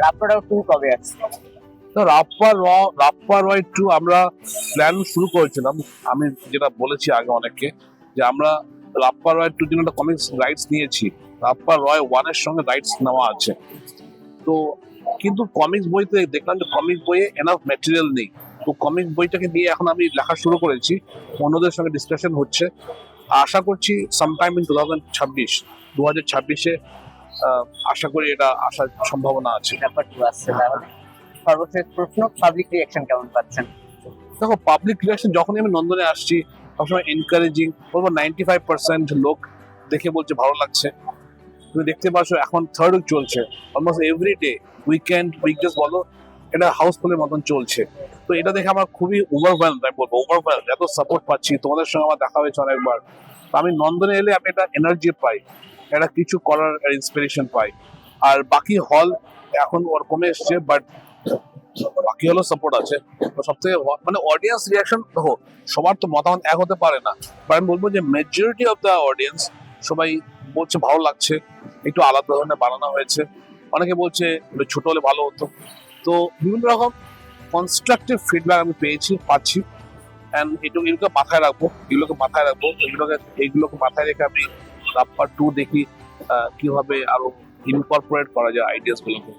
রাপ্পার 2 কবে আসছে? তো রাপ্পার রয় 2 আমরা প্ল্যান শুরু করেছিলাম। আমি যেটা বলেছি আগে অনেককে, যে আমরা রাপ্পার রয় 2 দিন একটা কমিক্স রাইটস নিয়েছি, রাপ্পার রয় 1 এর সঙ্গে রাইটস নেওয়া আছে। তো কিন্তু কমিক্স বইতে দেখলাম যে কমিক বইয়ে এনাফ ম্যাটেরিয়াল নেই। তো কমিক বইটাকে নিয়ে এখন আমি লেখা শুরু করেছি, অন্যদের সঙ্গে ডিসকাশন হচ্ছে। আশা করছি সামটাইম ইন 2026 আশা করি এটা আসার সম্ভাবনা আছে। রাপ্পার 2 আসছে তাহলে। সর্বশেষ প্রশ্ন, পাবলিক রিঅ্যাকশন কেমন পাচ্ছেন? দেখো, পাবলিক রিয়াকশন যখনই আমি নন্দনে আসছি সবসময় এনকারেজিং, বলবো 95% লোক দেখে বলছে ভালো লাগছে। তুমি দেখতে পাচ্ছ এখন থার্ড উইক চলছে, almost every day, weekend weekdays বলো, এটা হাউসফুলের মতন চলছে। তো এটা দেখে আমার খুবই ওভারওয়েলড, আমি বলবো ওভারওয়েলড, এত সাপোর্ট পাচ্ছি। তোমাদের সঙ্গে আমার দেখা হয়েছে অনেকবার। তো আমি নন্দনে এলে আমি একটা এনার্জি পাই, একটা কিছু করার ইন্সপিরেশন পাই। আর বাকি হল এখন ওর কমে এসছে, বাট বাকি হলো সাপোর্ট আছে। তো সবথেকে মানে অডিয়েন্স রিয়াকশন, দেখো সবার তো মতামত এক হতে পারে না, বাট আমি বলবো যে মেজরিটি অফ দ্য অডিয়েন্স সবাই বলছে ভালো লাগছে, একটু আলাদা ধরনের বানানো হয়েছে। অনেকে বলছে একটু ছোট হলে ভালো হতো। তো বিভিন্ন রকম কনস্ট্রাকটিভ ফিডব্যাক আমি পাচ্ছি। অ্যান্ড এগুলোকে মাথায় রাখবো, এইগুলোকে মাথায় রেখে আমি রাপ্পার 2 দেখি কিভাবে আরো ইনকর্পোরেট করা যায় আইডিয়াস গুলোকে।